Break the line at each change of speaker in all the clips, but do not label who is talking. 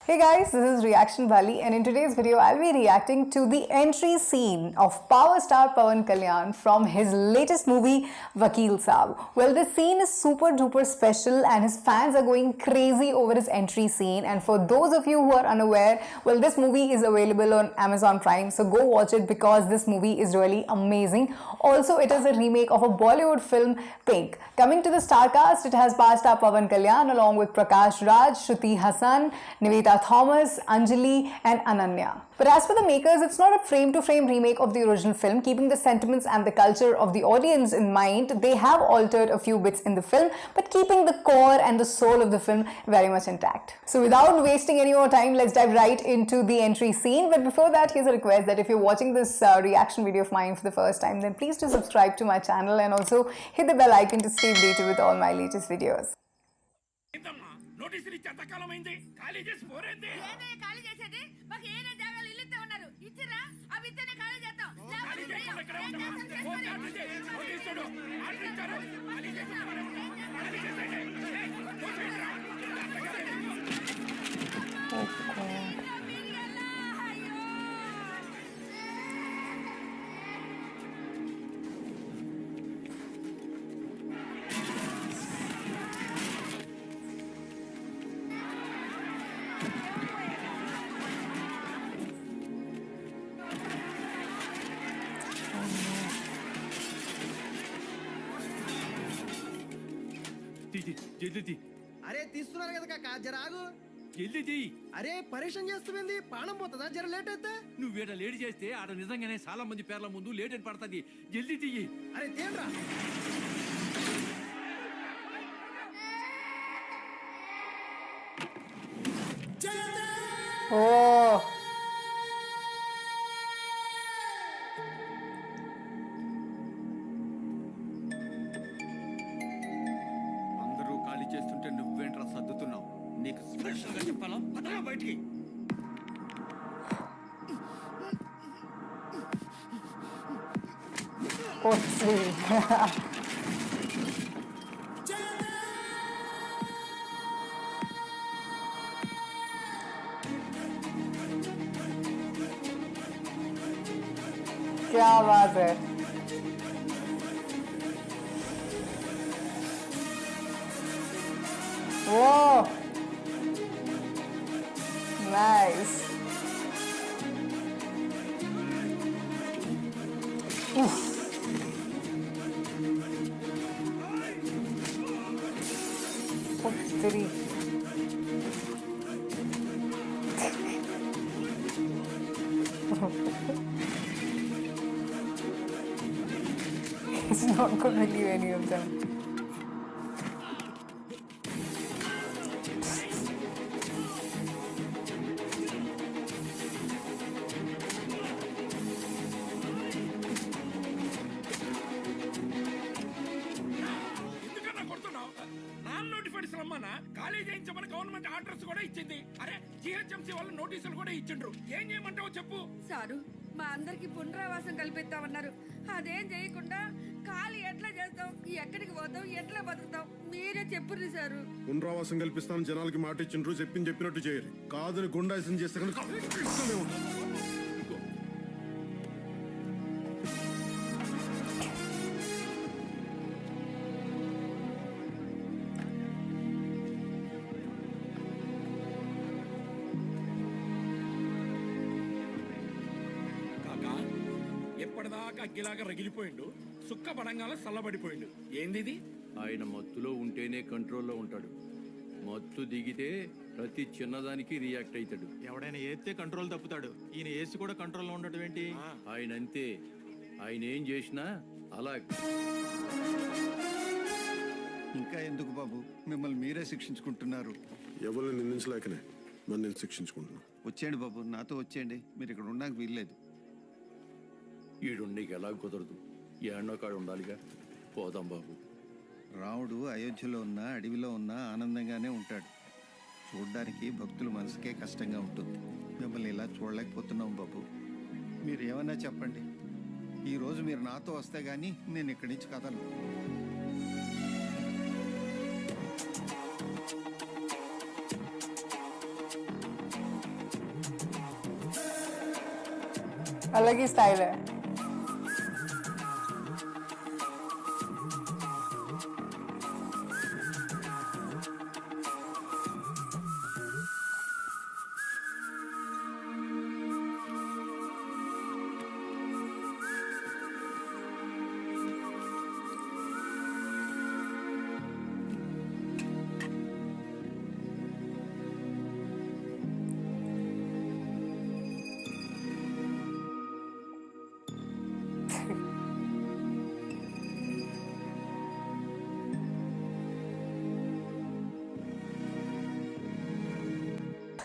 Hey guys, this is Reaction Bali, and in today's video I'll be reacting to the entry scene of power star Pawan Kalyan from his latest movie Vakil Saab. Well, this scene is super duper special and his fans are going crazy over his entry scene, and for those of you who are unaware, well, this movie is available on Amazon Prime, so go watch it because this movie is really amazing. Also, it is a remake of a Bollywood film Pink. Coming to the star cast, it has power star Pawan Kalyan along with Prakash Raj, Shruti Hassan, Niveta Thomas, Anjali, and Ananya. But as for the makers, it's not a frame-to-frame remake of the original film. Keeping the sentiments and the culture of the audience in mind, they have altered a few bits in the film, but keeping the core and the soul of the film very much intact. So without wasting any more time, let's dive right into the entry scene. But before that, here's a request that if you're watching this reaction video of mine for the first time, then please do subscribe to my channel and also hit the bell icon to stay updated with all my latest videos.
నోటీసులు ఇచ్చి ఎంతకాలమైంది? ఖాళీ చేసి పోరేంది?
ఏదయ్య ఖాళీ చేసేది? మాకు ఏరే జాగాలు ఇల్లుతో ఉన్నారు. ఇచ్చిరా? అవి ఇస్తేనే ఖాళీ చేస్తాం.
ఖాళీ చేయకుండా ఇక్కడ ఉంటామా? ఫోన్ ఆర్డర్ చేయి. నోటీసుడు. ఆర్డర్ ఇచ్చారు. ఖాళీ చేసేది మనం. ఖాళీ చేసేయండి. ఏయ్, పోసేయండిరా.
జల్దీ
అరే తీస్తున్నారు కదా కాకా జర ఆగు.
జల్దీ
అరే పరేషాన్ చేస్తుంది, పానం పోతుందా జర లేట్ అయితే.
నువ్వు ఈడ లేట్ చేస్తే ఆడ నిజంగానే చాలా మంది పేర్ల ముందు లేట్ అని పడుతుంది. జల్దీ తీయి.
అరే తేండ్రా.
Oh.
అందరూ ఖాళీ చేస్తుంటే నువ్వేంట్రా సర్దుతున్నావు? నీకు స్పెషల్ గా చెప్పాలా? పదరా బయటికి.
Oh, sweet. क्या बात है. Whoa, nice. Oof. Oh, three. He's not going to leave any of them.
ఎందుకన్నా కొడుతున్నావు? నాన్ నోటిఫైడ్స్ రమ్మన్నా ఖాళీ చేయించమని గవర్నమెంట్ ఆర్డర్స్ కూడా ఇచ్చింది. అరే జిహెచ్ఎంసీ వాళ్ళు నోటీసులు కూడా ఇచ్చిండ్రు. ఏం చేయమంటావు చెప్పు.
సారు మా అందరికి పునరావాసం కల్పిస్తామన్నారు. అదేం చేయకుండా ఖాళీ ఎట్లా చేస్తాం, ఎక్కడికి పోతాం, ఎట్లా బతుకుతాం మీరే చెప్పుర్రి సారు.
పునరావాసం కల్పిస్తాను జనాలకి మాట ఇచ్చిండ్రు, చెప్పినట్టు చేయరు. కాదని గుండాయిసం చేస్తే కనుక ఇక్కడే ఉంటాం.
కాకా ఎప్పటిదాకా అగ్గిలాగా రగిలిపోయిండు, సుక్క పడంగాల చల్లబడిపోయిండు. ఏంది ఇది?
ఆయన మత్తులో ఉంటేనే కంట్రోల్లో ఉంటాడు. మత్తు దిగితే ప్రతి చిన్నదానికి రియాక్ట్ అవుతాడు.
ఎవడైనా ఏస్తే కంట్రోల్ తప్పుతాడు. ఈయన ఏసి కూడా కంట్రోల్లో ఉండటం ఏంటి?
ఆయన అంతే. ఆయన ఏం చేసినా అలా.
ఇంకా ఎందుకు బాబు మిమ్మల్ని మీరే శిక్షించుకుంటున్నారు?
ఎవరిని నిందించలేకనే మరి నేను శిక్షించుకుంటున్నా.
వచ్చేయండి బాబు, నాతో వచ్చేయండి. మీరు ఇక్కడ ఉండడానికి వీల్లేదు.
ఈడుండికి ఎలా కుదరదు. ఏడో కాడు ఉండాలిగా. పోదాం బాబు.
రాముడు అయోధ్యలో ఉన్నా అడవిలో ఉన్నా ఆనందంగానే ఉంటాడు. చూడ్డానికి భక్తుల మనసుకే కష్టంగా ఉంటుంది. మిమ్మల్ని ఇలా చూడలేకపోతున్నాం బాబు. మీరు ఏమన్నా చెప్పండి. ఈరోజు మీరు నాతో వస్తే గానీ నేను ఇక్కడి నుంచి కదలను.
अलग ही स्टाइल है.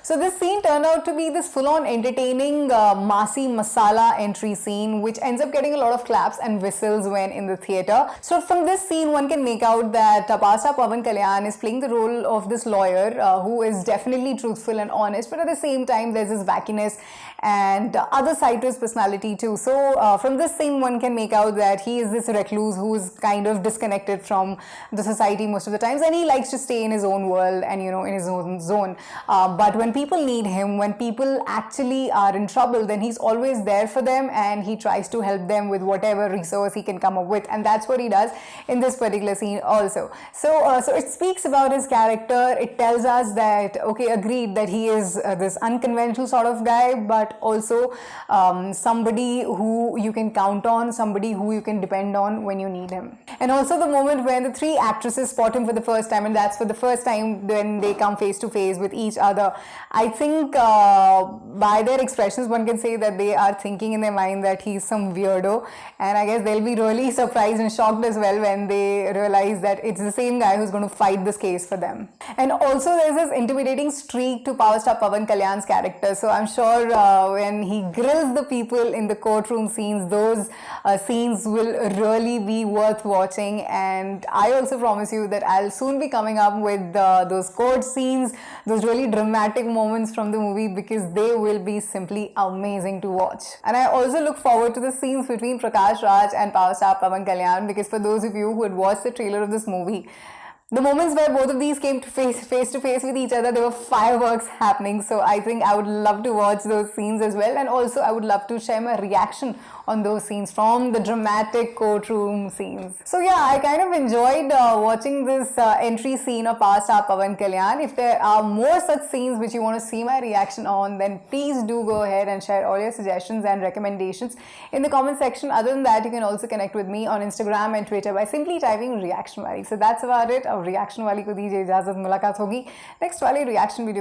So this scene turned out to be this full-on entertaining Masi Masala entry scene, which ends up getting a lot of claps and whistles when in the theatre. So from this scene, one can make out that power star Pawan Kalyan is playing the role of this lawyer who is definitely truthful and honest, but at the same time, there's this wackiness and other side to his personality too. So from this scene, one can make out that he is this recluse who is kind of disconnected from the society most of the times, and he likes to stay in his own world and, you know, in his own zone. But when people need him, when people actually are in trouble, then he's always there for them, and he tries to help them with whatever resource he can come up with, and that's what he does in this particular scene also. So it speaks about his character. It tells us that, okay, agreed that he is this unconventional sort of guy, but also somebody who you can count on, somebody who you can depend on when you need him. And also the moment when the three actresses spot him for the first time, and that's for the first time when they come face to face with each other. I think by their expressions, one can say that they are thinking in their mind that he's some weirdo, and I guess they'll be really surprised and shocked as well when they realize that it's the same guy who's going to fight this case for them. And also there's this intimidating streak to power star Pawan Kalyan's character. So I'm sure when he grills the people in the courtroom scenes, those scenes will really be worth watching. And I also promise you that I'll soon be coming up with those court scenes, those really dramatic moments from the movie, because they will be simply amazing to watch. And I also look forward to the scenes between Prakash Raj and power star Pawan Kalyan, because for those of you who had watched the trailer of this movie, the moments where both of these came to face to face with each other, there were fireworks happening. So I think I would love to watch those scenes as well. And also I would love to share my reaction on those scenes from the dramatic courtroom scenes. So yeah, I kind of enjoyed watching this entry scene of power star Pawan Kalyan. If there are more such scenes which you want to see my reaction on, then please do go ahead and share all your suggestions and recommendations in the comment section. Other than that, you can also connect with me on Instagram and Twitter by simply typing Reaction Wali. So that's about it. अब reaction वाली को दीजिए इजाजत, मुलाकात होगी next वाले reaction video में.